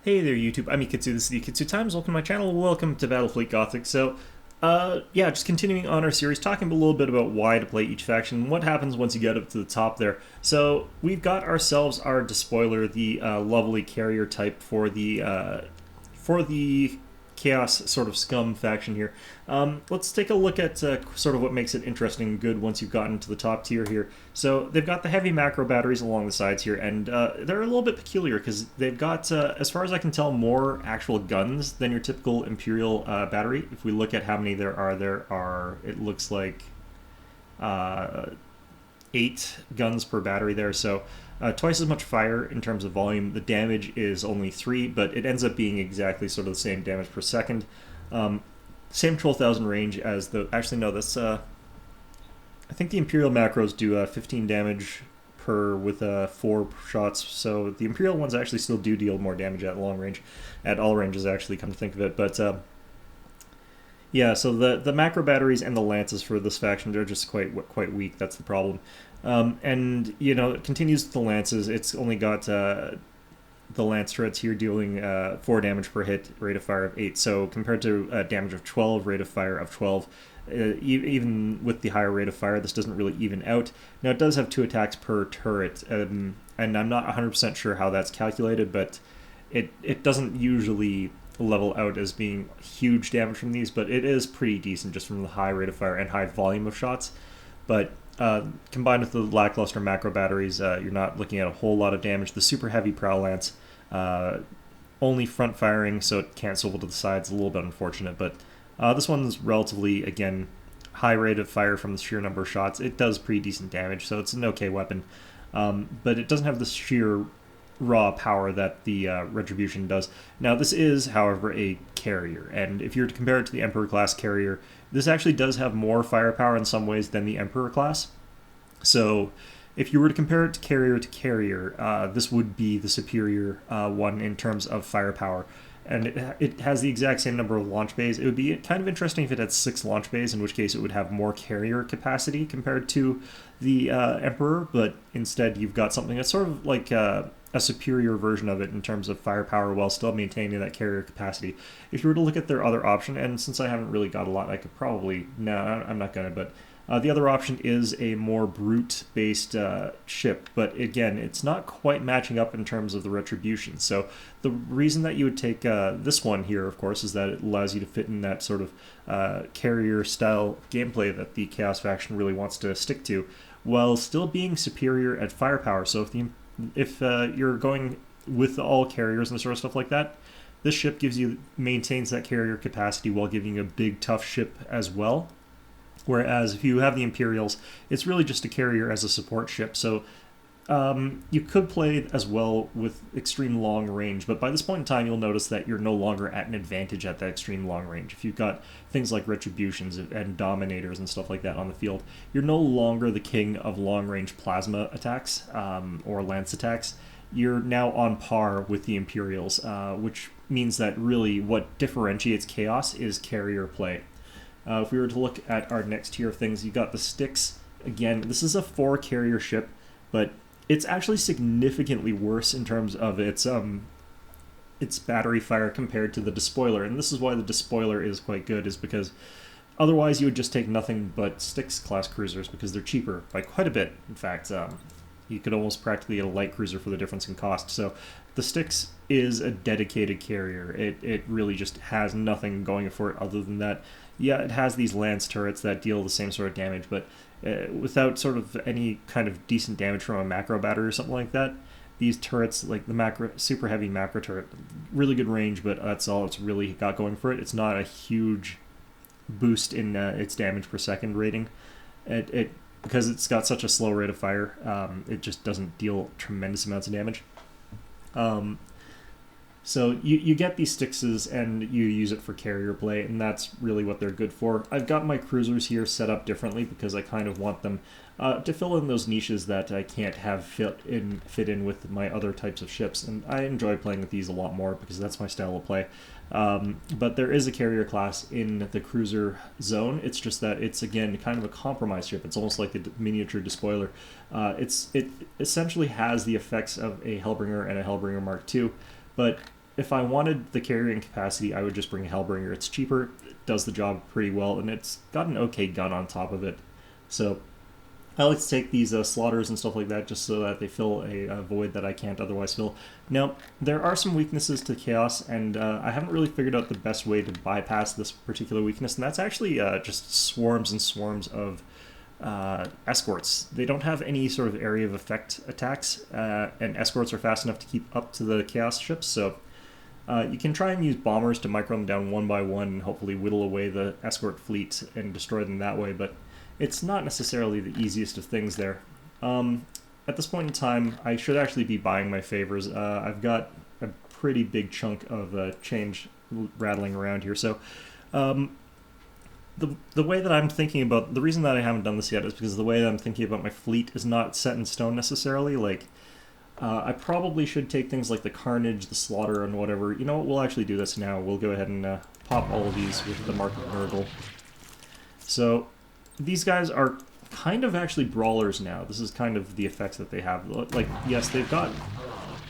Hey there, YouTube. I'm Yukitsu. This is Yukitsu Times. Welcome to my channel. Welcome to Battlefleet Gothic. Yeah, just continuing on our series, talking a little bit about why to play each faction and what happens once you get up to the top there. So we've got ourselves our despoiler, the lovely carrier type for the chaos sort of scum faction here. Let's take a look at sort of what makes it interesting and good once you've gotten to the top tier here. So they've got the heavy macro batteries along the sides here, and they're a little bit peculiar because they've got, as far as I can tell, more actual guns than your typical Imperial battery. If we look at how many there are, it looks like 8 guns per battery there, so twice as much fire in terms of volume. The damage is only 3, but it ends up being exactly sort of the same damage per second. Same 12,000 range as the... Actually, no, that's... I think the Imperial macros do 15 damage per with 4 shots, so the Imperial ones actually still do deal more damage at long range, at all ranges actually, come to think of it, but... yeah, so the macro batteries and the lances for this faction, they're just quite weak. That's the problem. And, you know, it continues with the lances. It's only got the lance turrets here dealing 4 damage per hit, rate of fire of 8. So compared to damage of 12, rate of fire of 12, even with the higher rate of fire, this doesn't really even out. Now, it does have 2 attacks per turret, and I'm not 100% sure how that's calculated, but it doesn't usually level out as being huge damage from these, but it is pretty decent just from the high rate of fire and high volume of shots. But combined with the lackluster macro batteries, you're not looking at a whole lot of damage. The super heavy prow lance, only front firing, so it can't swivel to the sides. A little bit unfortunate, but this one's relatively, again, high rate of fire from the sheer number of shots. It does pretty decent damage, so it's an okay weapon, but it doesn't have the sheer raw power that the Retribution does. Now, this is, however, a carrier, and if you were to compare it to the Emperor class carrier, this actually does have more firepower in some ways than the Emperor class. So if you were to compare it to carrier, this would be the superior one in terms of firepower. And it has the exact same number of launch bays. It would be kind of interesting if it had 6 launch bays, in which case it would have more carrier capacity compared to the Emperor, but instead you've got something that's sort of like a superior version of it in terms of firepower while still maintaining that carrier capacity. If you were to look at their other option, and since I haven't really got a lot, I could probably... No, I'm not going to, but... the other option is a more brute-based ship, but again, it's not quite matching up in terms of the retribution. So the reason that you would take this one here, of course, is that it allows you to fit in that sort of carrier-style gameplay that the Chaos faction really wants to stick to, while still being superior at firepower. So if you're going with all carriers and sort of stuff like that, this ship maintains that carrier capacity while giving you a big, tough ship as well. Whereas if you have the Imperials, it's really just a carrier as a support ship. So you could play as well with extreme long range, but by this point in time, you'll notice that you're no longer at an advantage at that extreme long range. If you've got things like Retributions and Dominators and stuff like that on the field, you're no longer the king of long-range plasma attacks or lance attacks. You're now on par with the Imperials, which means that really what differentiates Chaos is carrier play. If we were to look at our next tier of things, you got the Styx. Again, this is a 4-carrier ship, but it's actually significantly worse in terms of its battery fire compared to the Despoiler. And this is why the Despoiler is quite good, is because otherwise you would just take nothing but Styx-class cruisers because they're cheaper by quite a bit. In fact, you could almost practically get a light cruiser for the difference in cost. So the Styx is a dedicated carrier. It really just has nothing going for it other than that. Yeah, it has these lance turrets that deal the same sort of damage, but without sort of any kind of decent damage from a macro battery or something like that, these turrets, like the macro, super heavy macro turret, really good range, but that's all it's really got going for it. It's not a huge boost in its damage per second rating. Because it's got such a slow rate of fire, it just doesn't deal tremendous amounts of damage. So you get these Styxes and you use it for carrier play, and that's really what they're good for. I've got my cruisers here set up differently because I kind of want them to fill in those niches that I can't have fit in with my other types of ships, and I enjoy playing with these a lot more because that's my style of play. But there is a carrier class in the cruiser zone. It's just that it's, again, kind of a compromise ship. It's almost like a miniature despoiler. It essentially has the effects of a Hellbringer and a Hellbringer Mark II, but if I wanted the carrying capacity, I would just bring a hellbringer. It's cheaper, it does the job pretty well, and it's got an okay gun on top of it. So I like to take these slaughters and stuff like that just so that they fill a void that I can't otherwise fill. Now, there are some weaknesses to Chaos, and I haven't really figured out the best way to bypass this particular weakness, and that's actually just swarms and swarms of escorts. They don't have any sort of area of effect attacks, and escorts are fast enough to keep up to the Chaos ships, so you can try and use bombers to micro them down one by one and hopefully whittle away the escort fleet and destroy them that way, but it's not necessarily the easiest of things there. At this point in time, I should actually be buying my favors. I've got a pretty big chunk of change rattling around here, so the way that I'm thinking about, the reason that I haven't done this yet is because the way that I'm thinking about my fleet is not set in stone necessarily. Like, I probably should take things like the Carnage, the Slaughter, and whatever. You know what, we'll actually do this now. We'll go ahead and pop all of these with the Mark of Nurgle. So, these guys are kind of actually brawlers now. This is kind of the effects that they have. Like, yes, they've got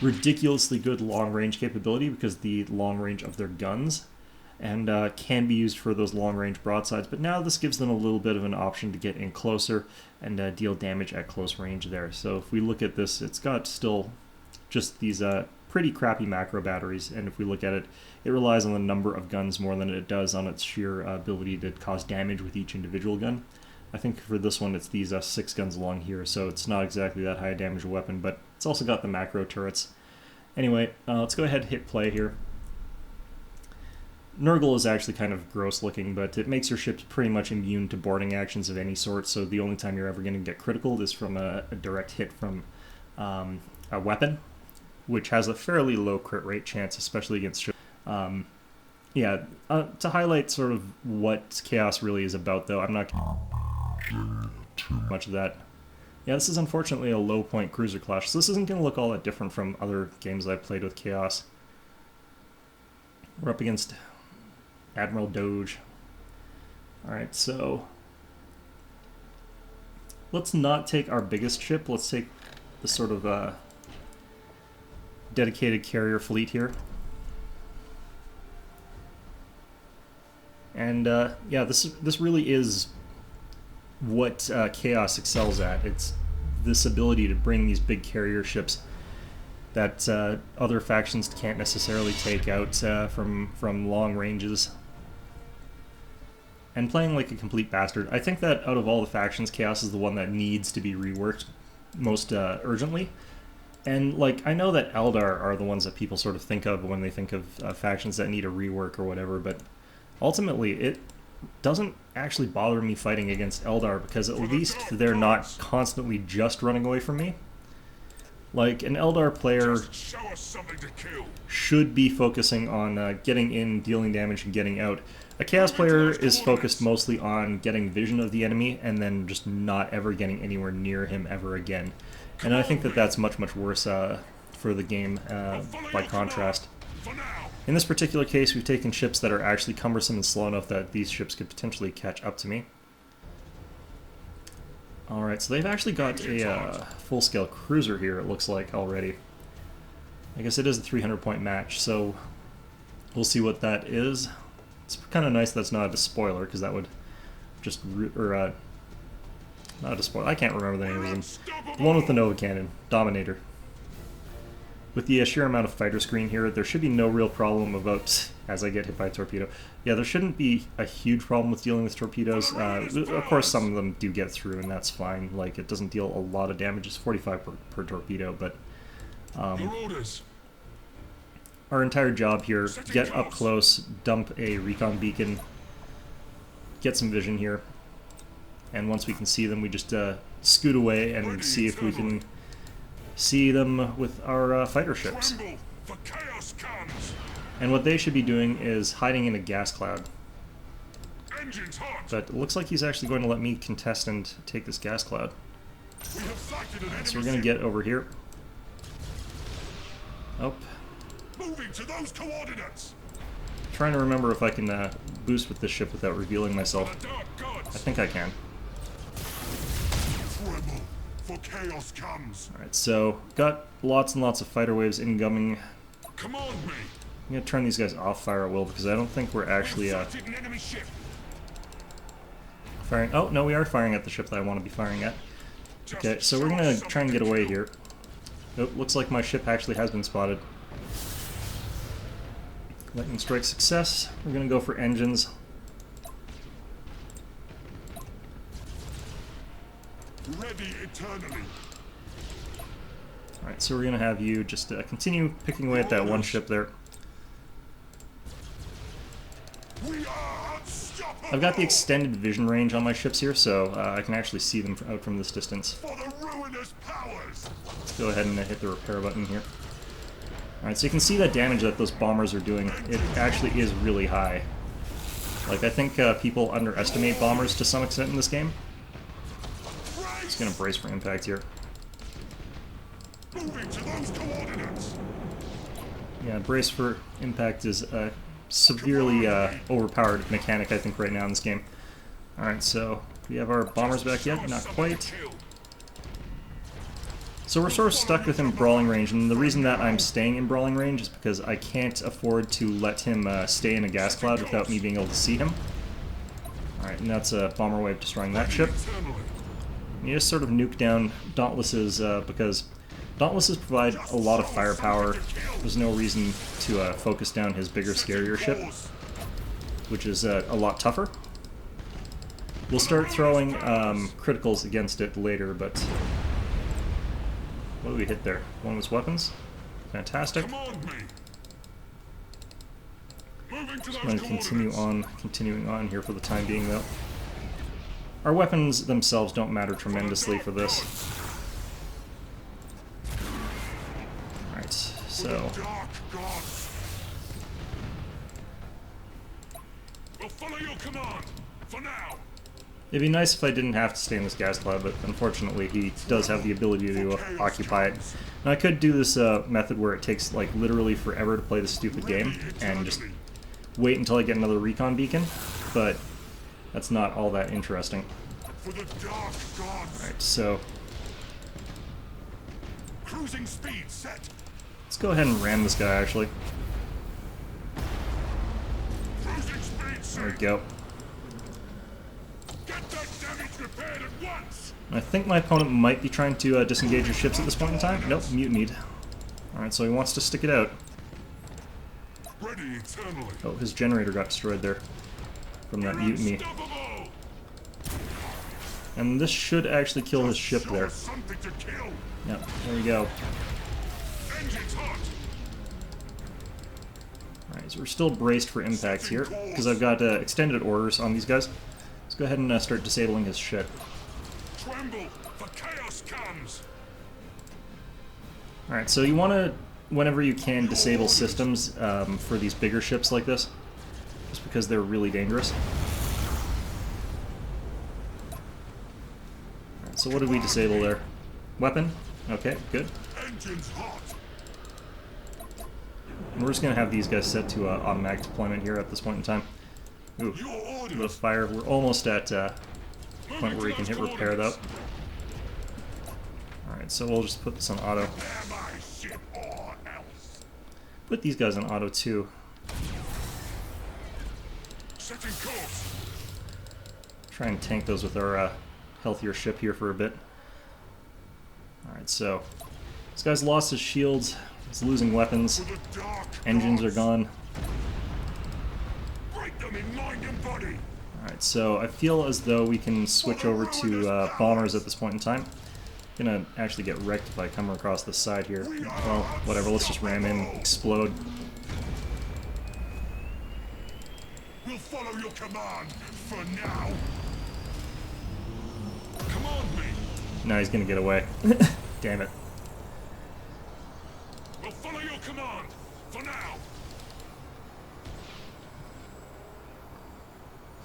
ridiculously good long-range capability because the long range of their guns, and can be used for those long-range broadsides, but now this gives them a little bit of an option to get in closer and deal damage at close range there. So if we look at this, it's got still just these pretty crappy macro batteries, and if we look at it, it relies on the number of guns more than it does on its sheer ability to cause damage with each individual gun. I think for this one it's these 6 guns along here, so it's not exactly that high a damage weapon, but it's also got the macro turrets. Anyway, let's go ahead and hit play here. Nurgle is actually kind of gross looking, but it makes your ships pretty much immune to boarding actions of any sort, so the only time you're ever going to get critical is from a direct hit from a weapon, which has a fairly low crit rate chance, especially against ships. To highlight sort of what Chaos really is about, though, I'm not too much of that. Yeah, this is unfortunately a low point cruiser clash, so this isn't going to look all that different from other games I've played with Chaos. We're up against Admiral Doge. Alright, so let's not take our biggest ship. Let's take the sort of dedicated carrier fleet here. And yeah, this really is what Chaos excels at. It's this ability to bring these big carrier ships that other factions can't necessarily take out from long ranges. And playing like a complete bastard. I think that out of all the factions, Chaos is the one that needs to be reworked most urgently. And like, I know that Eldar are the ones that people sort of think of when they think of factions that need a rework or whatever, but ultimately it doesn't actually bother me fighting against Eldar because at least they're not constantly just running away from me. Like, an Eldar player should be focusing on getting in, dealing damage, and getting out. A Chaos player is focused mostly on getting vision of the enemy and then just not ever getting anywhere near him ever again. And I think that that's much, much worse for the game by contrast. In this particular case, we've taken ships that are actually cumbersome and slow enough that these ships could potentially catch up to me. Alright, so they've actually got a full-scale cruiser here, it looks like, already. I guess it is a 300-point match, so we'll see what that is. It's kind of nice that's not a despoiler, because that would just... not a despoiler, I can't remember the name of them. The one with the Nova Cannon, Dominator. With the sheer amount of fighter screen here, there should be no real problem about, as I get hit by a torpedo. Yeah, there shouldn't be a huge problem with dealing with torpedoes. Of course, some of them do get through, and that's fine. Like, it doesn't deal a lot of damage. It's 45 per torpedo, but our entire job here, get up close, dump a recon beacon, get some vision here, and once we can see them, we just scoot away and see if we can see them with our fighter ships. And what they should be doing is hiding in a gas cloud. But it looks like he's actually going to let me contest and take this gas cloud. So we're going to get over here. Oh. Trying to remember if I can boost with this ship without revealing myself. I think I can. For chaos comes. Alright, so got lots and lots of fighter waves incoming. Command me. I'm gonna turn these guys off fire at will because I don't think we're actually firing. Oh no, we are firing at the ship that I want to be firing at. Okay, so we're gonna try and get away here. Nope, looks like my ship actually has been spotted. Lightning strike success. We're gonna go for engines. Ready eternally. Alright, so we're gonna have you just continue picking away at that one ship there. We are unstoppable. I've got the extended vision range on my ships here, so I can actually see them out from this distance. For the ruinous powers. Let's go ahead and hit the repair button here. Alright, so you can see that damage that those bombers are doing. It actually is really high. Like, I think people underestimate bombers to some extent in this game. Just gonna brace for impact here. Moving to those coordinates. Yeah, brace for impact is a severely overpowered mechanic, I think, right now in this game. Alright, so do we have our bombers back yet? Not quite. So we're sort of stuck within brawling range, and the reason that I'm staying in brawling range is because I can't afford to let him stay in a gas cloud without me being able to see him. Alright, and that's a bomber wave destroying that ship. You just sort of nuke down Dauntlesses because Dauntlesses provide a lot of firepower. There's no reason to focus down his bigger, scarier ship, which is a lot tougher. We'll start throwing criticals against it later, but what did we hit there? One was weapons. Fantastic. Just going to continuing on here for the time being, though. Our weapons themselves don't matter tremendously for this. Alright, so... We'll follow your command for now. It'd be nice if I didn't have to stay in this gas cloud, but unfortunately he does have the ability to occupy it. Now I could do this method where it takes like literally forever to play this stupid game and just wait until I get another recon beacon, but that's not all that interesting. Alright, so cruising speed set. Let's go ahead and ram this guy actually. There we go. Get that damage repaired at once. I think my opponent might be trying to disengage his ships at this point in time. Nope, mutinied. Alright, so he wants to stick it out. Ready eternally. Oh, his generator got destroyed there from that mutiny. And this should actually kill his ship there. Yep, there we go. Alright, so we're still braced for impact here, because I've got extended orders on these guys. Let's go ahead and start disabling his ship. Tremble, for chaos comes. Alright, so you want to, whenever you can, disable systems for these bigger ships like this, just because they're really dangerous. Alright, so what did we disable there? Weapon? Okay, good. Engines hot. And we're just going to have these guys set to automatic deployment here at this point in time. Ooh, a bit of fire. We're almost at the point where we can hit repair, though. Alright, so we'll just put this on auto. Put these guys on auto, too. Try and tank those with our healthier ship here for a bit. Alright, so this guy's lost his shields. He's losing weapons. Engines are gone. Alright, so I feel as though we can switch over to bombers at this point in time. I'm gonna actually get wrecked if I come across the side here. Well, whatever, let's just ram in, explode. We'll follow your command for now. Command me. Now he's gonna get away. Damn it. We'll follow your command for now.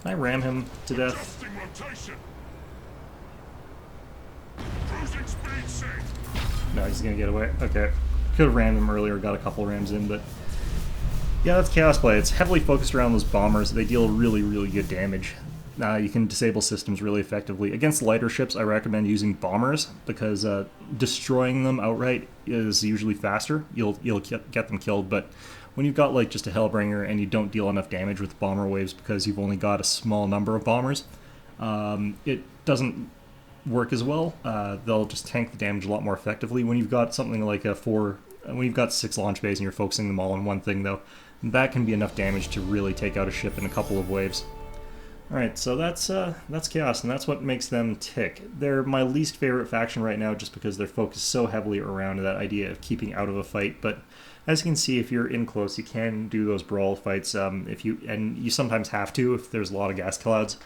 Can I ram him to death? Adjusting rotation. Cruising speed sync. No, he's gonna get away. Okay. Could have rammed him earlier, got a couple rams in, but... Yeah, that's Chaos Play. It's heavily focused around those bombers. They deal really, really good damage. You can disable systems really effectively. Against lighter ships, I recommend using bombers because destroying them outright is usually faster. You'll get them killed, but when you've got like just a hellbringer and you don't deal enough damage with bomber waves because you've only got a small number of bombers, it doesn't work as well. They'll just tank the damage a lot more effectively. When you've got something like when you've got 6 launch bays and you're focusing them all on one thing, though, that can be enough damage to really take out a ship in a couple of waves. Alright, so that's Chaos, and that's what makes them tick. They're my least favorite faction right now just because they're focused so heavily around that idea of keeping out of a fight, but as you can see, if you're in close, you can do those brawl fights, and you sometimes have to if there's a lot of gas clouds.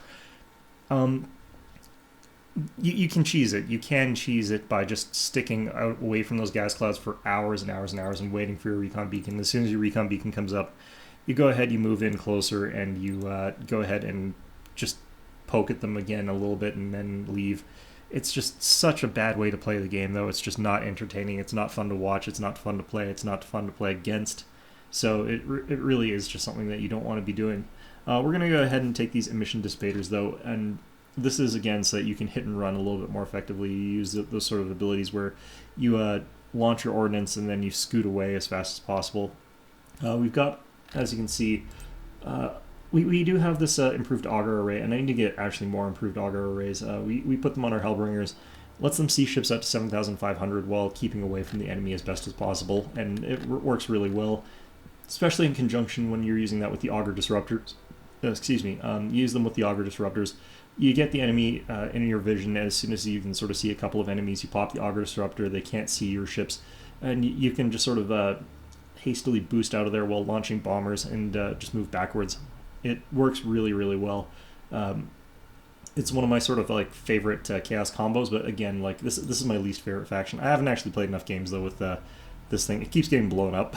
You can cheese it. You can cheese it by just sticking out away from those gas clouds for hours and hours and hours and waiting for your recon beacon. As soon as your recon beacon comes up, you go ahead, you move in closer, and you go ahead and just poke at them again a little bit and then leave. It's just such a bad way to play the game, though. It's just not entertaining. It's not fun to watch. It's not fun to play. It's not fun to play against. So it really is just something that you don't want to be doing. We're going to go ahead and take these emission dissipators, though, and this is, again, so that you can hit and run a little bit more effectively. You use those sort of abilities where you launch your ordnance and then you scoot away as fast as possible. We've got, as you can see, we do have this improved auger array, and I need to get actually more improved auger arrays. We put them on our hellbringers, lets them see ships up to 7,500 while keeping away from the enemy as best as possible, and it works really well, especially in conjunction when you're using that with the auger disruptors. Use them with the auger disruptors. You get the enemy in your vision. As soon as you can sort of see a couple of enemies, you pop the auger disruptor. They can't see your ships, and you can just sort of hastily boost out of there while launching bombers and just move backwards. It works really, really well. It's one of my sort of like favorite chaos combos, but again, like this is my least favorite faction. I haven't actually played enough games though with this thing. It keeps getting blown up.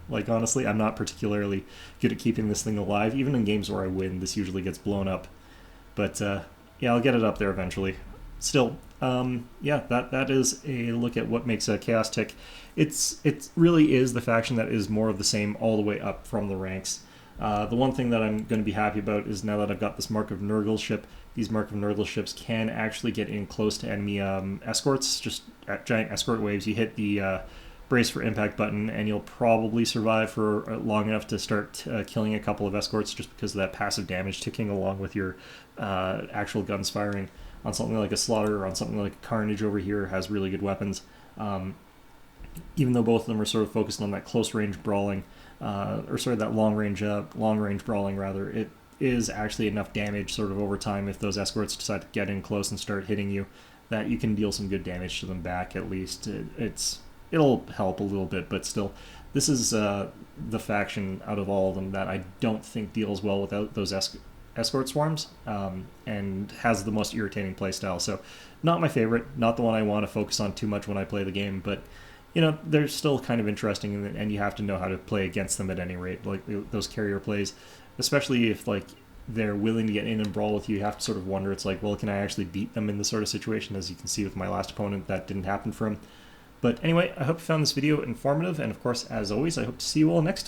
Like honestly, I'm not particularly good at keeping this thing alive. Even in games where I win, this usually gets blown up. But yeah, I'll get it up there eventually. Still, yeah, that is a look at what makes a chaos tick. It really is the faction that is more of the same all the way up from the ranks. The one thing that I'm going to be happy about is now that I've got this Mark of Nurgle ship, these Mark of Nurgle ships can actually get in close to enemy escorts, just at giant escort waves. You hit the brace for impact button, and you'll probably survive for long enough to start killing a couple of escorts just because of that passive damage ticking along with your actual guns firing. On something like a Slaughter or on something like a Carnage over here has really good weapons. Even though both of them are sort of focused on that close range brawling, that long range brawling rather, it is actually enough damage sort of over time if those escorts decide to get in close and start hitting you, that you can deal some good damage to them back at least. It'll help a little bit, but still, this is the faction out of all of them that I don't think deals well without those escort swarms, and has the most irritating playstyle. So, not my favorite, not the one I want to focus on too much when I play the game, but you know, they're still kind of interesting, and you have to know how to play against them at any rate, like those carrier plays, especially if like they're willing to get in and brawl with you. You have to sort of wonder, it's like, well, can I actually beat them in this sort of situation? As you can see with my last opponent, that didn't happen for him. But anyway, I hope you found this video informative, and of course, as always, I hope to see you all next time.